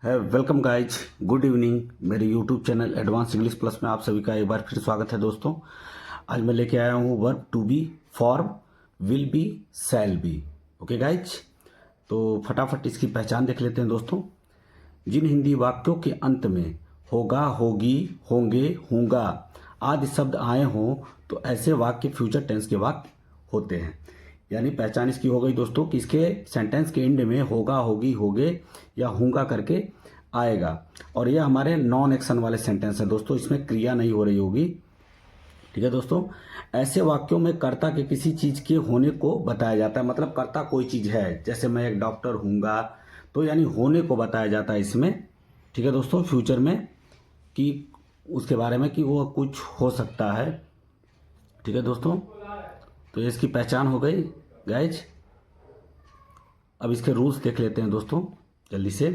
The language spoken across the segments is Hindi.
है। Welcome guys, good evening. मेरे YouTube channel Advance English Plus में आप सभी का एक बार फिर स्वागत है दोस्तों। आज मैं लेके आया हूँ verb to be, form, will be, shall be. Okay guys, तो फटाफट इसकी पहचान देख लेते हैं दोस्तों। जिन हिंदी वाक्यों के अंत में होगा, होगी, होंगे, होगा आदि शब्द आए हों तो ऐसे वाक्य फ्यूचर टेंस के वाक्य होते हैं। यानी पहचान इसकी हो गई दोस्तों कि इसके सेंटेंस के एंड में होगा, होगी, होगे या होगा करके आएगा। और यह हमारे नॉन एक्शन वाले सेंटेंस है दोस्तों, इसमें क्रिया नहीं हो रही होगी। ठीक है दोस्तों, ऐसे वाक्यों में कर्ता के किसी चीज के होने को बताया जाता है। मतलब कर्ता कोई चीज है, जैसे मैं एक डॉक्टर हूँगा, तो यानी होने को बताया जाता है इसमें। ठीक है दोस्तों, फ्यूचर में कि उसके बारे में कि वो कुछ हो सकता है। ठीक है दोस्तों, तो ये इसकी पहचान हो गई गाइज। अब इसके रूल्स देख लेते हैं दोस्तों जल्दी से।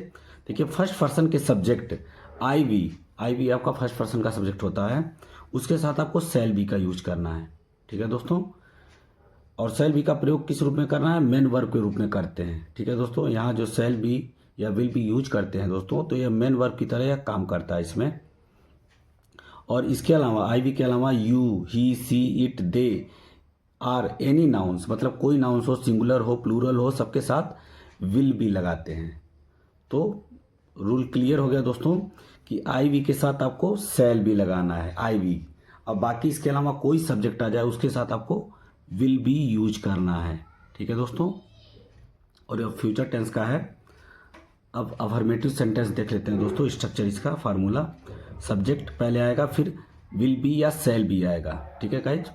देखिए, फर्स्ट पर्सन के सब्जेक्ट आई वी आपका फर्स्ट पर्सन का सब्जेक्ट होता है। उसके साथ आपको शैल बी का यूज करना है। ठीक है दोस्तों, और शैल बी का प्रयोग किस रूप में करना है? मेन वर्ब के रूप में करते हैं। ठीक है दोस्तों, यहाँ जो शैल बी या विल बी यूज करते हैं दोस्तों, तो यह मेन वर्ब की तरह यह काम करता है इसमें। और इसके अलावा आई वी के अलावा you, he, she, it, they are any nouns, मतलब कोई नाउन्स हो, सिंगुलर हो, प्लूरल हो, सबके साथ विल बी लगाते हैं। तो रूल क्लियर हो गया दोस्तों कि आई वी के साथ आपको शैल बी लगाना है, आई वी। अब बाकी इसके अलावा कोई सब्जेक्ट आ जाए उसके साथ आपको विल बी यूज करना है। ठीक है दोस्तों, और ये फ्यूचर टेंस का है। अब अफर्मेटिव सेंटेंस देख लेते हैं दोस्तों। स्ट्रक्चर इसका फार्मूला, सब्जेक्ट पहले आएगा, फिर विल बी या शैल बी आएगा। ठीक है गाइज,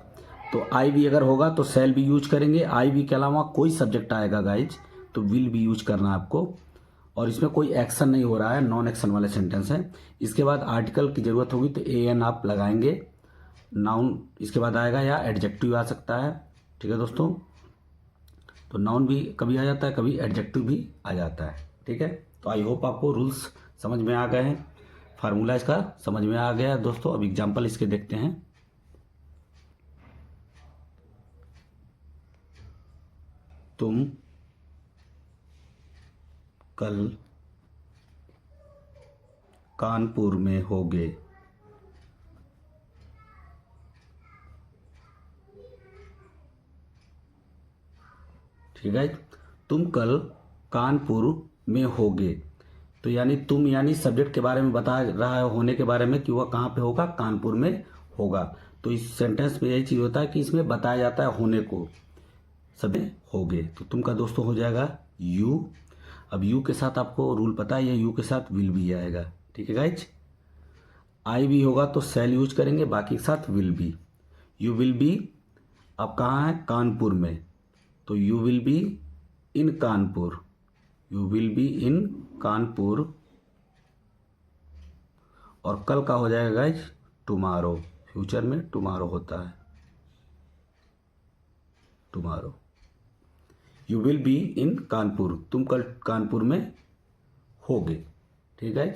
तो आई वी अगर होगा तो शैल बी यूज करेंगे। आई वी के अलावा कोई सब्जेक्ट आएगा गाइज तो विल बी यूज करना है आपको। और इसमें कोई एक्शन नहीं हो रहा है, नॉन एक्शन वाले सेंटेंस है। इसके बाद आर्टिकल की जरूरत होगी तो ए एन आप लगाएंगे। नाउन इसके बाद आएगा या एडजेक्टिव आ सकता है। ठीक है दोस्तों, तो नाउन भी कभी आ जाता है, कभी एडजेक्टिव भी आ जाता है। ठीक है, तो आई होप आपको रूल्स समझ में आ गए हैं, फार्मूला इसका समझ में आ गया है दोस्तों। अब एग्जाम्पल इसके देखते हैं। तुम कल कानपुर में होगे। ठीक है, तुम कल कानपुर में होगे, तो यानी तुम यानी सब्जेक्ट के बारे में बता रहा है, होने के बारे में कि वह कहाँ पे होगा, कानपुर में होगा। तो इस सेंटेंस में यही चीज होता है कि इसमें बताया जाता है होने को, सब होगे। तो तुम का दोस्तों हो जाएगा यू। अब यू के साथ आपको रूल पता है, यू के साथ विल भी आएगा। ठीक है गाइज, आई भी होगा तो शैल यूज करेंगे, बाकी के साथ will be. You will be अब कहाँ है? कानपुर में, तो you will be in Kanpur, you will be in Kanpur. और कल का हो जाएगा गाइज टुमारो, फ्यूचर में टुमारो होता है, tomorrow. You will be in Kanpur, तुम कल कानपुर में होगे। ठीक है,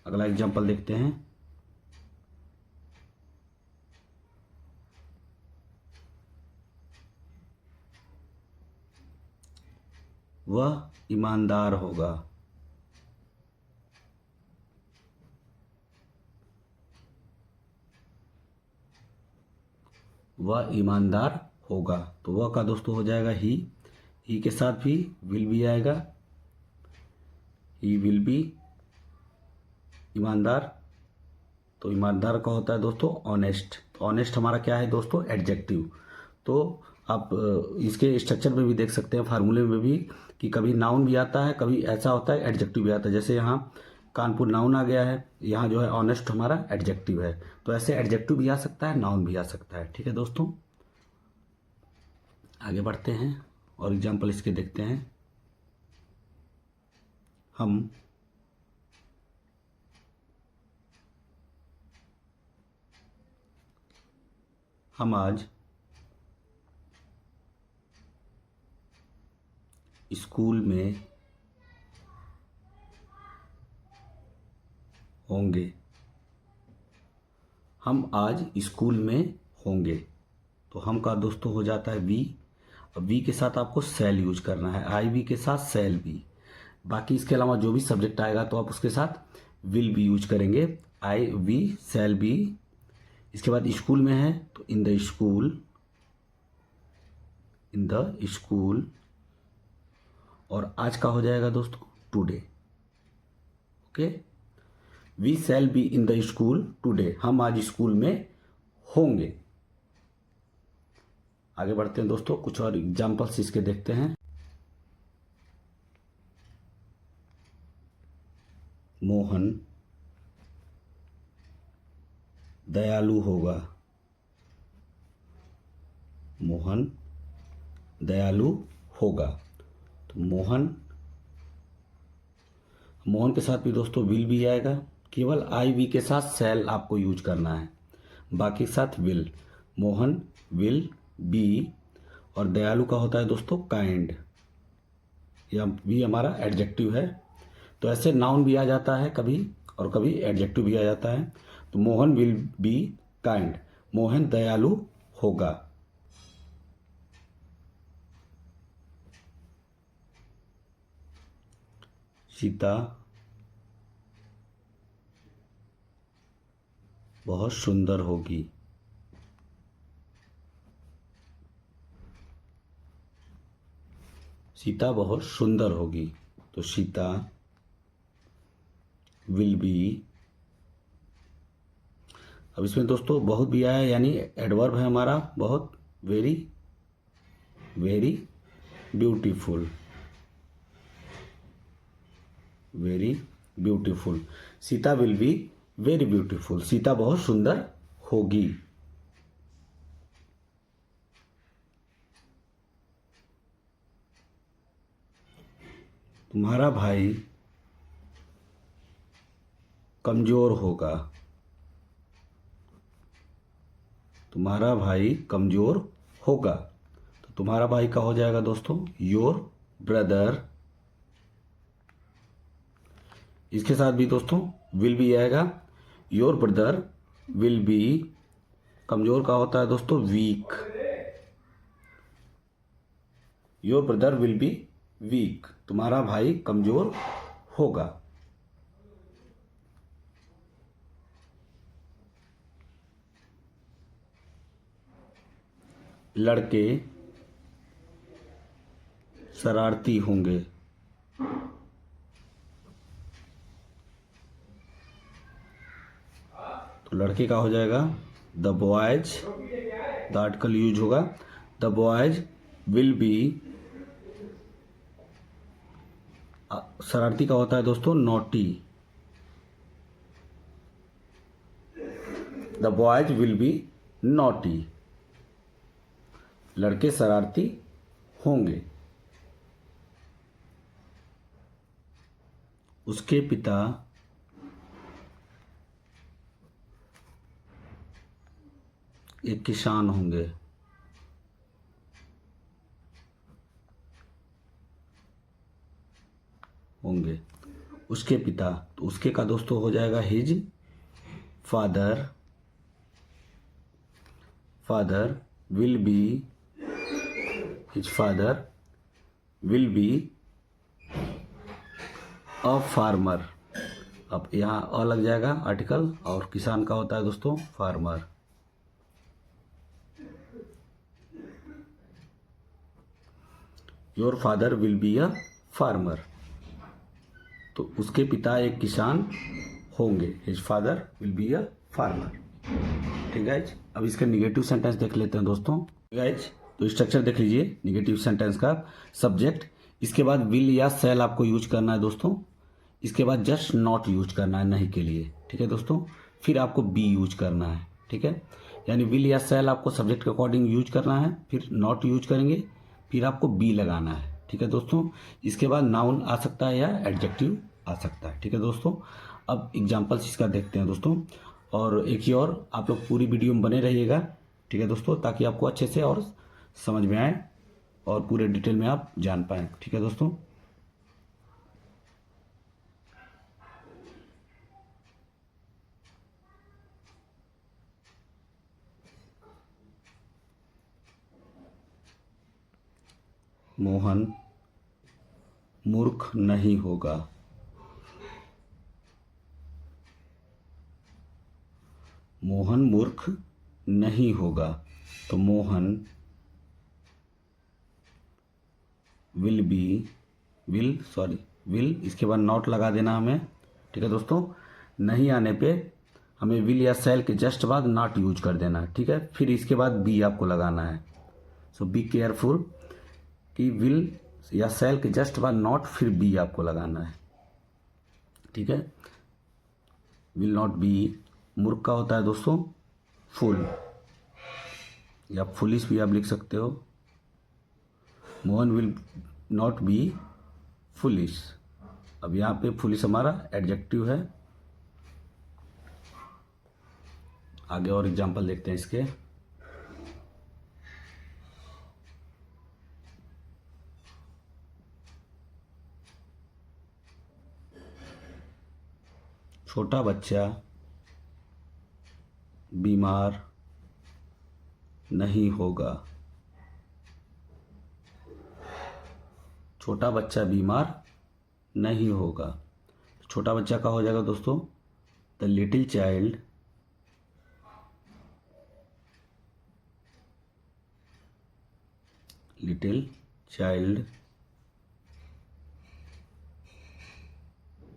अगला एग्जांपल देखते हैं। वह ईमानदार होगा। वह ईमानदार होगा, तो वह का दोस्तों हो जाएगा ही के साथ भी विल भी आएगा। ही विल बी ईमानदार, तो ईमानदार का होता है दोस्तों ऑनेस्ट। तो ऑनेस्ट हमारा क्या है दोस्तों? एडजेक्टिव। तो आप इसके स्ट्रक्चर में भी देख सकते हैं, फार्मूले में भी, कि कभी नाउन भी आता है, कभी ऐसा होता है एडजेक्टिव भी आता है। जैसे यहाँ कानपुर नाउन आ गया है, यहाँ जो है ऑनेस्ट हमारा एडजेक्टिव है। तो ऐसे एडजेक्टिव भी आ सकता है, नाउन भी आ सकता है। ठीक है दोस्तों, आगे बढ़ते हैं और एग्जाम्पल इसके देखते हैं। हम आज स्कूल में होंगे। हम आज स्कूल में होंगे, तो हम का दोस्तों हो जाता है वी। अब वी के साथ आपको शैल यूज करना है, आई वी के साथ शैल बी। बाकी इसके अलावा जो भी सब्जेक्ट आएगा तो आप उसके साथ विल बी यूज करेंगे। I we shall be. इसके बाद स्कूल में है तो in the school, in the school. और आज का हो जाएगा दोस्तों today. Okay, we shall be in the school today. हम आज स्कूल में होंगे। आगे बढ़ते हैं दोस्तों, कुछ और एग्जाम्पल्स इसके देखते हैं। मोहन दयालु होगा। मोहन दयालु होगा। तो मोहन के साथ भी दोस्तों विल भी आएगा। केवल आई वी के साथ शैल आपको यूज करना है, बाकी के साथ विल। Mohan will be. और दयालु का होता है दोस्तों काइंड, या भी हमारा एडजेक्टिव है। तो ऐसे नाउन भी आ जाता है कभी, और कभी एडजेक्टिव भी आ जाता है। तो Mohan will be kind. Mohan दयालु होगा। सीता बहुत सुंदर होगी। सीता बहुत सुंदर होगी। तो सीता विल बी। अब इसमें दोस्तों बहुत भी आया, यानी एडवर्ब है हमारा बहुत। Very very beautiful. Very beautiful. Sita will be very beautiful. Sita बहुत सुंदर होगी। तुम्हारा भाई कमजोर होगा। तुम्हारा भाई कमजोर होगा। तो तुम्हारा भाई का हो जाएगा दोस्तों योर ब्रदर। इसके साथ भी दोस्तों विल भी आएगा। Your brother will be. कमजोर का होता है दोस्तों weak. Your brother will be weak. तुम्हारा भाई कमजोर होगा। लड़के शरारती होंगे। तो लड़के का हो जाएगा the boys. The article use होगा। The boys will be. शरारती का होता है दोस्तों naughty. The boys will be naughty. लड़के शरारती होंगे। उसके पिता एक किसान होंगे। होंगे उसके पिता। तो उसके का दोस्तों हो जाएगा his father. Father will be. His father will be a farmer. अब यहाँ अ लग जाएगा आर्टिकल, और किसान का होता है दोस्तों farmer. Your father will be a farmer. तो उसके पिता एक किसान होंगे। His father will be a farmer. ठीक है, अब इसका निगेटिव सेंटेंस देख लेते हैं दोस्तों। गाइज तो स्ट्रक्चर देख लीजिए निगेटिव सेंटेंस का। सब्जेक्ट, इसके बाद विल या सेल आपको यूज करना है दोस्तों। इसके बाद जस्ट नॉट यूज करना है नहीं के लिए। ठीक है दोस्तों, फिर आपको बी यूज करना है। ठीक है, यानी विल या सेल आपको सब्जेक्ट के अकॉर्डिंग यूज करना है, फिर नॉट यूज करेंगे, फिर आपको बी लगाना है। ठीक है दोस्तों, इसके बाद नाउन आ सकता है या एडजेक्टिव आ सकता है। ठीक है दोस्तों, अब एग्जाम्पल्स इसका देखते हैं दोस्तों। और एक ही और, आप लोग पूरी वीडियो में बने रहिएगा। ठीक है दोस्तों, ताकि आपको अच्छे से और समझ में आए और पूरे डिटेल में आप जान पाएँ। ठीक है दोस्तों, मोहन मूर्ख नहीं होगा। मोहन मूर्ख नहीं होगा, तो मोहन विल इसके बाद नॉट लगा देना हमें। ठीक है दोस्तों, नहीं आने पे हमें विल या सेल के जस्ट बाद नॉट यूज कर देना है। ठीक है, फिर इसके बाद बी आपको लगाना है। सो बी केयरफुल कि विल या सेल के जस्ट बाद नॉट, फिर बी आपको लगाना है। ठीक है, विल नॉट बी मूर्ख का होता है दोस्तों फुल, या फुलिश भी आप लिख सकते हो। Mohan will not be foolish. अब यहाँ पे फुलिश हमारा एडजेक्टिव है। आगे और एग्जांपल देखते हैं इसके। छोटा बच्चा बीमार नहीं होगा। छोटा बच्चा बीमार नहीं होगा। छोटा बच्चा का हो जाएगा दोस्तों the little child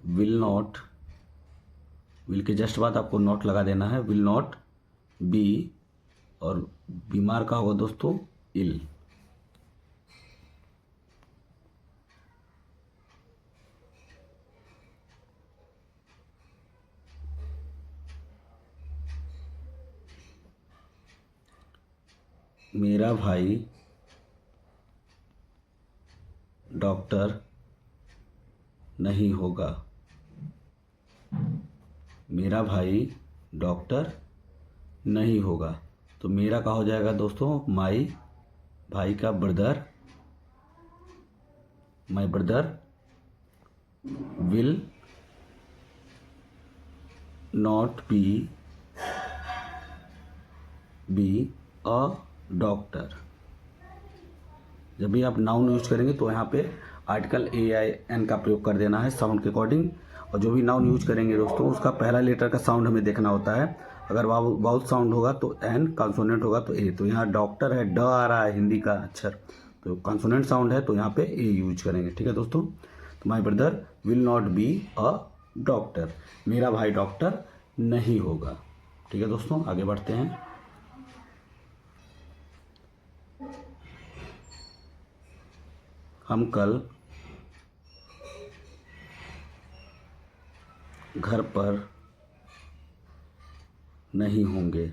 will not, will के जस्ट बाद आपको नॉट लगा देना है, विल नॉट बी, और बीमार का होगा दोस्तों इल। मेरा भाई डॉक्टर नहीं होगा। मेरा भाई डॉक्टर नहीं होगा, तो मेरा का हो जाएगा दोस्तों माई, भाई का brother, my brother will not be a doctor. जब भी आप नाउन यूज करेंगे तो यहाँ पे आर्टिकल ए आई एन का प्रयोग कर देना है साउंड के अकॉर्डिंग। और जो भी नाउन यूज करेंगे दोस्तों उसका पहला लेटर का साउंड हमें देखना होता है। अगर वाउल साउंड होगा तो एन, कॉन्सोनेंट होगा तो ए। तो यहाँ डॉक्टर है, ड आ रहा है हिंदी का अक्षर, तो कॉन्सोनेंट साउंड है तो यहाँ पे ए यूज करेंगे। ठीक है दोस्तों, तो my brother will not be a doctor, मेरा भाई डॉक्टर नहीं होगा। ठीक है दोस्तों, आगे बढ़ते हैं। हम कल घर पर नहीं होंगे।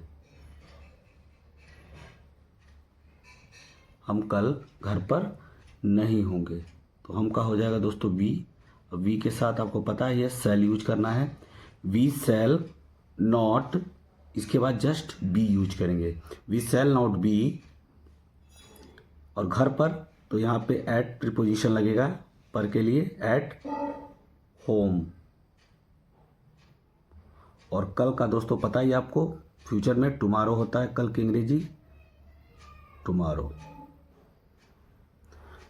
हम कल घर पर नहीं होंगे, तो हम का हो जाएगा दोस्तों वी। वी के साथ आपको पता है ये सेल यूज करना है। वी सेल नॉट, इसके बाद जस्ट बी यूज करेंगे। वी सेल नॉट बी, और घर पर तो यहाँ पे एट प्रीपोजिशन लगेगा पर के लिए, एट होम। और कल का दोस्तों पता ही आपको फ्यूचर में टुमारो होता है, कल की अंग्रेजी टुमारो।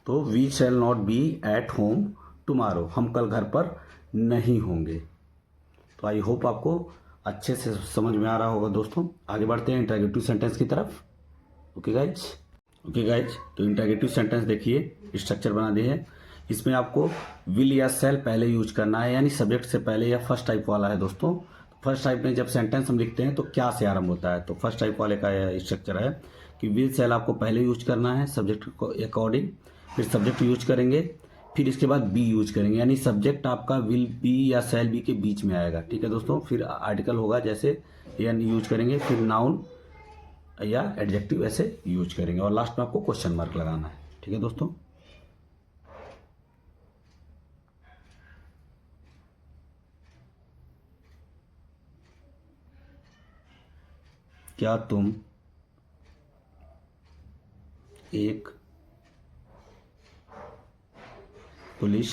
तो we shall not be at home tomorrow, हम कल घर पर नहीं होंगे। तो आई होप आपको अच्छे से समझ में आ रहा होगा दोस्तों। आगे बढ़ते हैं इंटरगेटिव सेंटेंस की तरफ। ओके गाइज, तो इंटरगेटिव सेंटेंस देखिए, स्ट्रक्चर बना दिए हैं। इसमें आपको विल या सेल पहले यूज करना है, यानी सब्जेक्ट से पहले, या फर्स्ट टाइप वाला है दोस्तों। फर्स्ट टाइप में जब सेंटेंस हम लिखते हैं तो क्या से आरंभ होता है, तो फर्स्ट टाइप वाले का यह स्ट्रक्चर है कि विल सेल आपको पहले यूज करना है सब्जेक्ट को अकॉर्डिंग, फिर सब्जेक्ट यूज करेंगे, फिर इसके बाद बी यूज करेंगे, यानी सब्जेक्ट आपका विल बी या सेल बी के बीच में आएगा। ठीक है दोस्तों, फिर आर्टिकल होगा जैसे एन यूज करेंगे, फिर नाउन या एडजेक्टिव ऐसे यूज करेंगे, और लास्ट में आपको क्वेश्चन मार्क लगाना है। ठीक है दोस्तों, क्या तुम एक पुलिस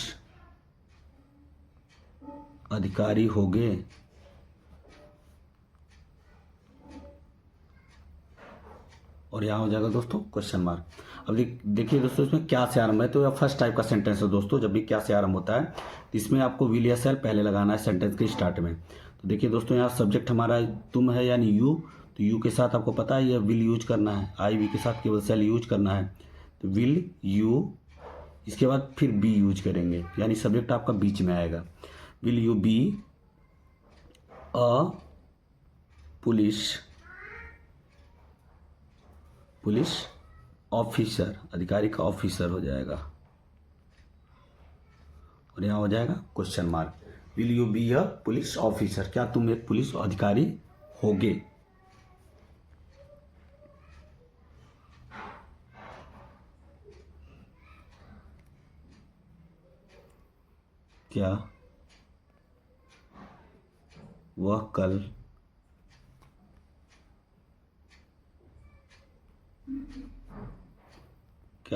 अधिकारी होगे? और यहाँ हो जाएगा दोस्तों क्वेश्चन मार्क। अब देखिए दोस्तों, इसमें क्या से आरंभ है, तो यह फर्स्ट टाइप का सेंटेंस है दोस्तों। जब भी क्या से आरंभ होता है तो इसमें आपको विल या शैल पहले लगाना है सेंटेंस के स्टार्ट में। तो देखिए दोस्तों, यहाँ सब्जेक्ट हमारा तुम है यानी यू, तो यू के साथ आपको पता है यह विल यूज करना है, आई वी के साथ केवल शैल यूज करना है। तो विल यू, इसके बाद फिर बी यूज करेंगे, यानी सब्जेक्ट आपका बीच में आएगा। Will you be a police officer, अधिकारी का ऑफिसर हो जाएगा, और यहाँ हो जाएगा question mark. Will you be a police officer, क्या तुम एक पुलिस अधिकारी होगे। क्या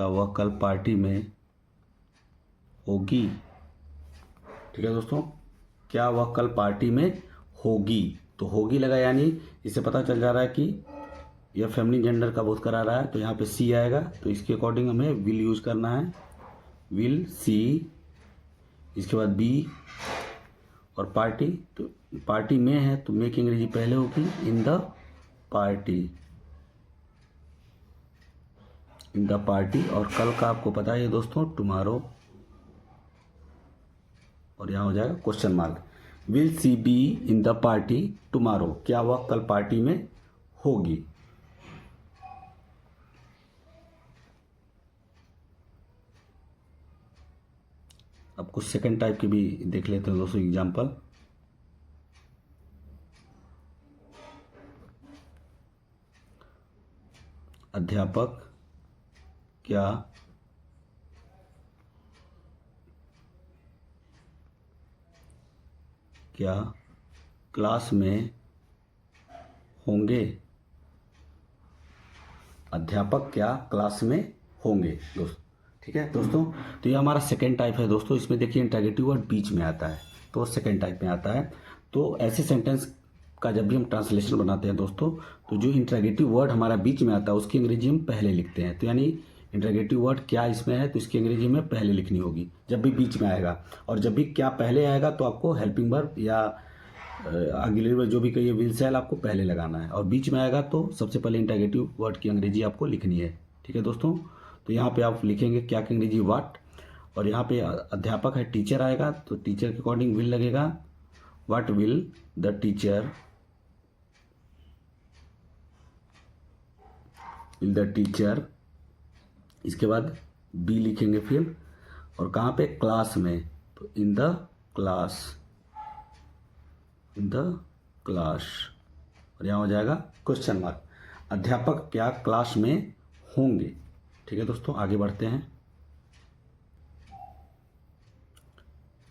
वह कल पार्टी में होगी। ठीक है दोस्तों, क्या वह कल पार्टी में होगी, तो होगी लगा, यानी इससे पता चल जा रहा है कि यह फेमिनिन जेंडर का बोध करा रहा है। तो यहाँ पे सी आएगा, तो इसके अकॉर्डिंग हमें विल यूज करना है, विल सी, इसके बाद बी और पार्टी, तो पार्टी में है तो में की अंग्रेजी पहले होगी, इन द पार्टी, और कल का आपको पता है दोस्तों टुमारो, और यहाँ हो जाएगा question mark. Will she be in the party tomorrow, क्या वह कल पार्टी में होगी। अब कुछ सेकंड टाइप के भी देख लेते हैं दोस्तों एग्जांपल। अध्यापक क्या क्लास में होंगे। अध्यापक क्या क्लास में होंगे दोस्तों। ठीक है दोस्तों, तो ये हमारा सेकेंड टाइप है दोस्तों। इसमें देखिए इंटरोगेटिव वर्ड बीच में आता है, तो सेकेंड टाइप में आता है। तो ऐसे सेंटेंस का जब भी हम ट्रांसलेशन बनाते हैं दोस्तों, तो जो इंटरोगेटिव वर्ड हमारा बीच में आता है उसकी अंग्रेजी हम पहले लिखते हैं। तो यानी इंटरोगेटिव वर्ड क्या इसमें है, तो इसकी अंग्रेजी में पहले लिखनी होगी जब भी बीच में आएगा। और जब भी क्या पहले आएगा तो आपको हेल्पिंग वर्ब या ऑक्सिलरी वर्ब जो भी कहिए, विल शैल आपको पहले लगाना है। और बीच में आएगा तो सबसे पहले इंटरोगेटिव वर्ड की अंग्रेजी आपको लिखनी है। ठीक है दोस्तों, तो यहाँ पे आप लिखेंगे क्या की अंग्रेजी व्हाट, और यहाँ पे अध्यापक है टीचर आएगा, तो टीचर के अकॉर्डिंग विल लगेगा, व्हाट विल द टीचर, इसके बाद बी लिखेंगे फिर, और कहाँ पे क्लास में, तो इन द क्लास, और यहाँ हो जाएगा क्वेश्चन मार्क। अध्यापक क्या क्लास में होंगे। ठीक है दोस्तों, आगे बढ़ते हैं।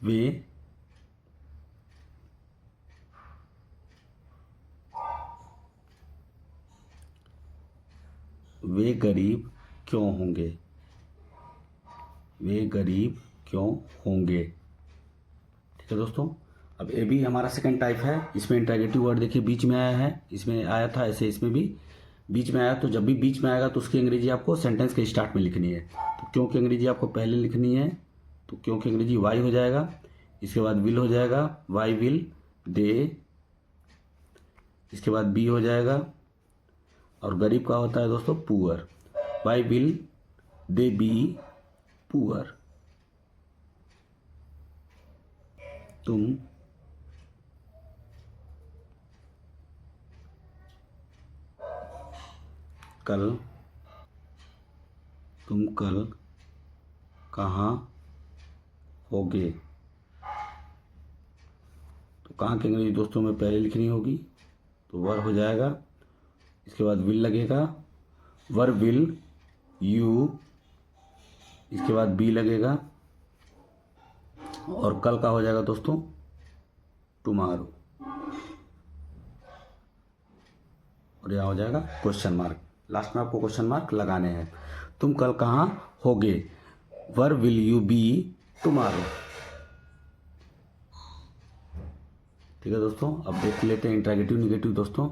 वे गरीब क्यों होंगे। ठीक है दोस्तों, अब ये भी हमारा सेकंड टाइप है। इसमें इंटरोगेटिव वर्ड देखिए बीच में आया है, इसमें आया था ऐसे, इसमें भी बीच में आया। तो जब भी बीच में आएगा तो उसकी अंग्रेजी आपको सेंटेंस के स्टार्ट में लिखनी है। तो क्यों की अंग्रेजी आपको पहले लिखनी है, तो क्यों की अंग्रेजी वाई हो जाएगा, इसके बाद विल हो जाएगा, वाई विल दे, इसके बाद बी हो जाएगा, और गरीब का होता है दोस्तों poor, why will they be poor. तुम कल कहाँ होगे। तो कहाँ की अंग्रेजी दोस्तों में पहले लिखनी होगी, तो वर हो जाएगा, इसके बाद विल लगेगा, वर विल यू, इसके बाद बी लगेगा, और कल का हो जाएगा दोस्तों टुमारो, और यहाँ हो जाएगा क्वेश्चन मार्क। लास्ट में आपको क्वेश्चन मार्क लगाने हैं। तुम कल कहाँ होगे, वर विल यू बी टुमारो। ठीक है दोस्तों, अब देख लेते हैं इंटरोगेटिव नेगेटिव दोस्तों।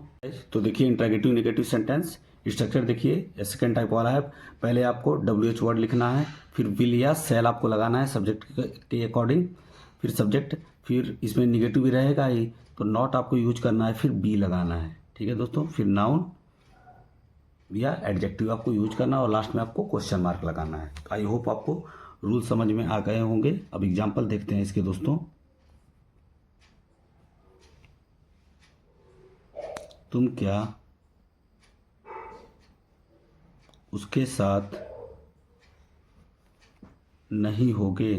तो देखिए इंटरोगेटिव नेगेटिव सेंटेंस, स्ट्रक्चर देखिए सेकेंड टाइप वाला है, पहले आपको WH वर्ड लिखना है, फिर विल या सेल आपको लगाना है सब्जेक्ट के अकॉर्डिंग, फिर सब्जेक्ट, फिर इसमें निगेटिव भी रहेगा ही तो नॉट आपको यूज करना है, फिर बी लगाना है। ठीक है दोस्तों, फिर नाउन या एडजेक्टिव आपको यूज करना और लास्ट में आपको क्वेश्चन मार्क लगाना है। आई होप आपको रूल समझ में आ गए होंगे। अब एग्जाम्पल देखते हैं इसके दोस्तों। तुम क्या उसके साथ नहीं होगे?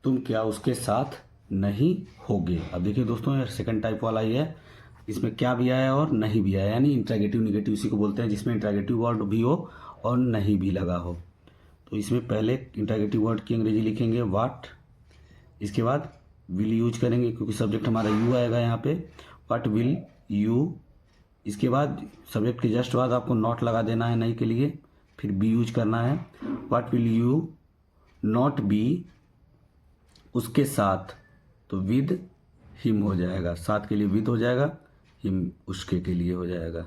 तुम क्या उसके साथ नहीं होगे? अब देखिए दोस्तों, सेकंड टाइप वाला ही है, इसमें क्या भी आया और नहीं भी आया, यानी इंट्रागेटिव निगेटिव इसी को बोलते हैं, जिसमें इंट्रागेटिव वर्ड भी हो और नहीं भी लगा हो। तो इसमें पहले इंट्रागेटिव वर्ड की अंग्रेजी लिखेंगे वाट, इसके बाद विल यूज करेंगे क्योंकि सब्जेक्ट हमारा यू आएगा यहाँ पे, वाट विल यू। इसके बाद सब्जेक्ट के जस्ट बाद आपको नॉट लगा देना है नहीं के लिए, फिर बी यूज करना है, what will you not B उसके साथ, तो विद हिम हो जाएगा, साथ के लिए विद हो जाएगा, हिम उसके के लिए हो जाएगा,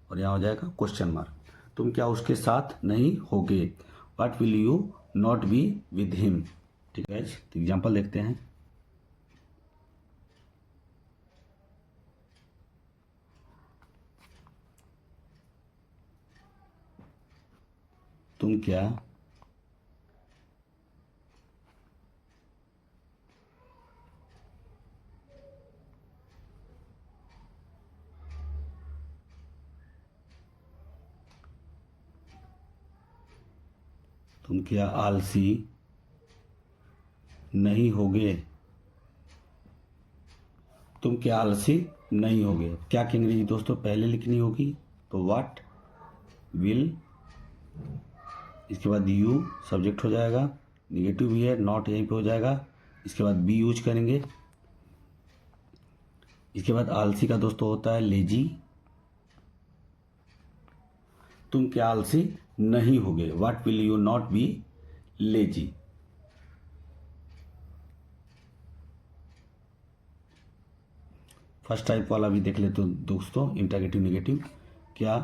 और यहाँ हो जाएगा क्वेश्चन मार्क। तुम क्या उसके साथ नहीं होगे? What will you not be with him? ठीक है, तो एग्जाम्पल देखते हैं। तुम क्या तुम क्या आलसी नहीं होगे? तुम क्या आलसी नहीं होगे? क्या की अंग्रेजी दोस्तों पहले लिखनी होगी, तो व्हाट विल, इसके बाद यू सब्जेक्ट हो जाएगा, निगेटिव भी है, नॉट यहीं पे हो जाएगा, इसके बाद बी यूज करेंगे। इसके बाद आलसी का दोस्तों होता है लेजी। तुम क्या आलसी नहीं होगे? What will you not be lazy? First type वाला भी देख लेते हो दोस्तों, इंटरगेटिव निगेटिव। क्या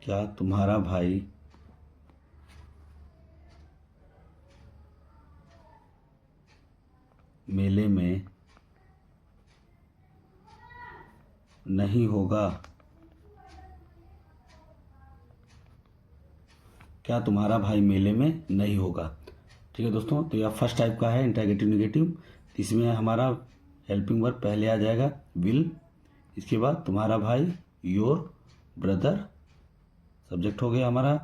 क्या तुम्हारा भाई मेले में नहीं होगा? क्या तुम्हारा भाई मेले में नहीं होगा? ठीक है दोस्तों, तो यह फर्स्ट टाइप का है इंटरगेटिव निगेटिव। इसमें हमारा हेल्पिंग वर्ब पहले आ जाएगा विल, इसके बाद तुम्हारा भाई योर ब्रदर सब्जेक्ट हो गया हमारा,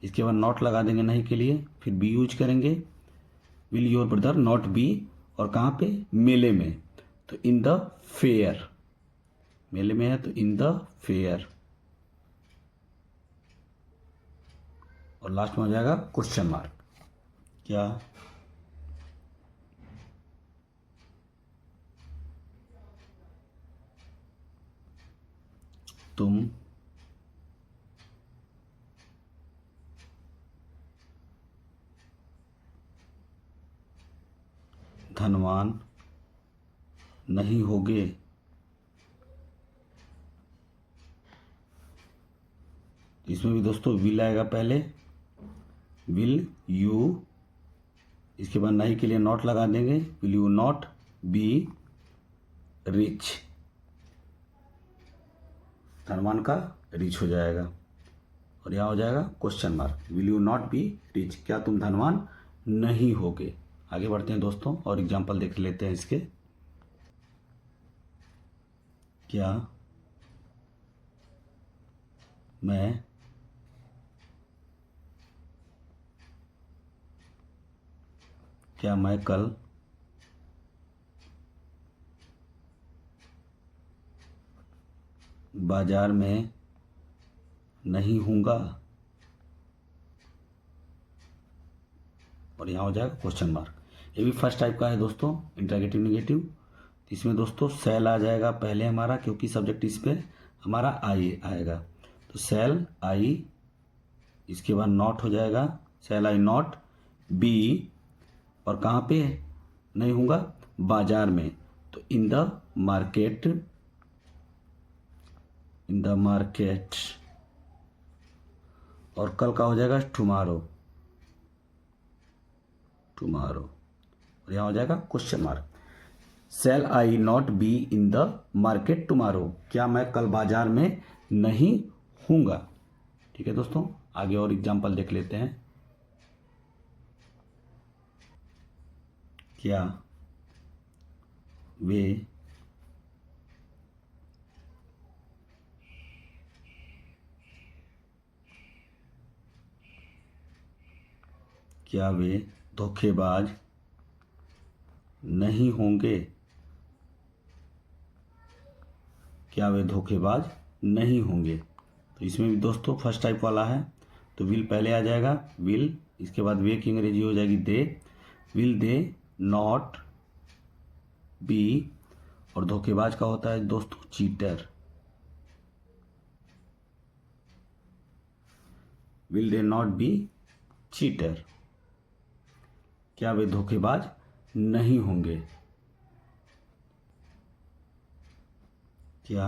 इसके बाद नॉट लगा देंगे नहीं के लिए, फिर बी यूज करेंगे, will your brother not be, और कहाँ पे? मेले में, तो इन द फेयर, मेले में है तो इन द फेयर, और लास्ट में हो जाएगा क्वेश्चन मार्क। क्या तुम धनवान नहीं होगे? इसमें भी दोस्तों विल आएगा पहले, विल यू, इसके बाद नहीं के लिए नॉट लगा देंगे, will you not be rich, धनवान का रिच हो जाएगा, और यहाँ हो जाएगा question mark, will you not be rich, क्या तुम धनवान नहीं होगे? आगे बढ़ते हैं दोस्तों और एग्जाम्पल देख लेते हैं इसके। क्या मैं कल बाजार में नहीं हूँगा? और यहाँ हो जाएगा क्वेश्चन मार्क। ये भी फर्स्ट टाइप का है दोस्तों इंटरगेटिव निगेटिव। इसमें दोस्तों सेल आ जाएगा पहले हमारा, क्योंकि सब्जेक्ट इस पे हमारा आएगा, तो सेल आई, इसके बाद नॉट हो जाएगा, सेल आई नॉट बी, और कहाँ पे नहीं होगा, बाजार में, तो in the market, in the market, और कल का हो जाएगा टुमारो, टुमारो, और यहाँ हो जाएगा question mark. Shall I not be in the market tomorrow, क्या मैं कल बाजार में नहीं हूँगा। ठीक है दोस्तों, आगे और एग्जाम्पल देख लेते हैं। क्या वे धोखेबाज नहीं होंगे, क्या वे धोखेबाज नहीं होंगे। तो इसमें भी दोस्तों फर्स्ट टाइप वाला है, तो विल पहले आ जाएगा, विल, इसके बाद वे की अंग्रेजी हो जाएगी दे, विल दे नॉट बी, और धोखेबाज का होता है दोस्तों cheater, will they not be cheater, क्या वे धोखेबाज नहीं होंगे, क्या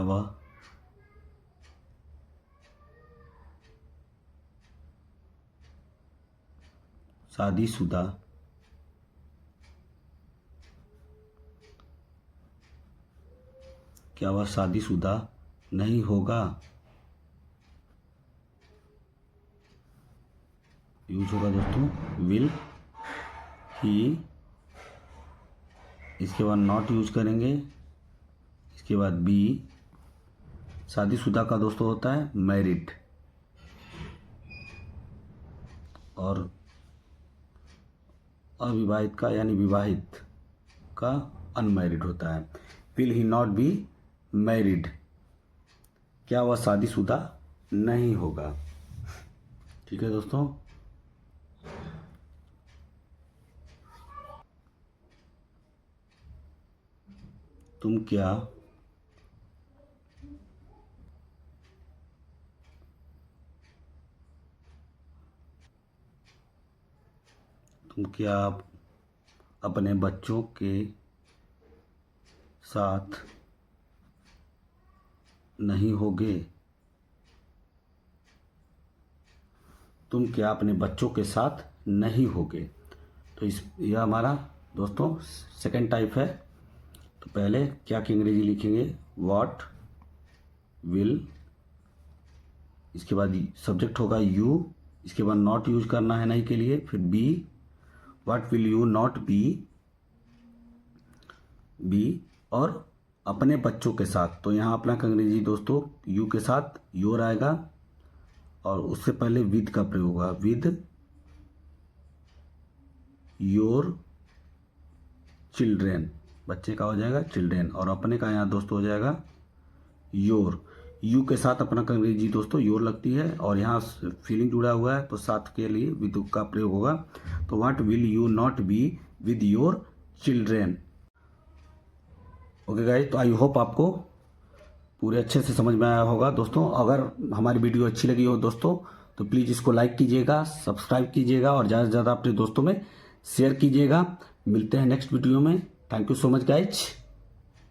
वह शादीशुदा नहीं होगा, यूज होगा दोस्तों विल ही, इसके बाद नॉट यूज करेंगे, इसके बाद बी, शादीशुदा का दोस्तों होता है मैरिड, और अविवाहित का यानी विवाहित का अनमैरिड होता है। Will he not be married, क्या वह शादीशुदा नहीं होगा। ठीक है दोस्तों, तुम क्या अपने बच्चों के साथ नहीं होगे, तुम क्या अपने बच्चों के साथ नहीं होगे। तो यह हमारा दोस्तों सेकंड टाइप है। तो पहले क्या की अंग्रेजी लिखेंगे, व्हाट विल, इसके बाद सब्जेक्ट होगा यू, इसके बाद नॉट यूज करना है नहीं के लिए, फिर be, what will you not be, और अपने बच्चों के साथ। तो यहाँ अपना अंग्रेजी दोस्तों यू के साथ योर आएगा, और उससे पहले विद का प्रयोग होगा, विद योर चिल्ड्रेन, बच्चे का हो जाएगा चिल्ड्रेन, और अपने का यहाँ दोस्तों हो जाएगा योर। यू के साथ अपना अंग्रेजी दोस्तों योर लगती है, और यहाँ फीलिंग जुड़ा हुआ है तो साथ के लिए विद का प्रयोग होगा। तो what will you not be with your children. Okay guys, तो आई होप आपको पूरे अच्छे से समझ में आया होगा दोस्तों। अगर हमारी वीडियो अच्छी लगी हो दोस्तों तो प्लीज़ इसको लाइक कीजिएगा, सब्सक्राइब कीजिएगा, और ज़्यादा से ज़्यादा अपने दोस्तों में शेयर कीजिएगा। मिलते हैं नेक्स्ट वीडियो में। Thank you so much guys.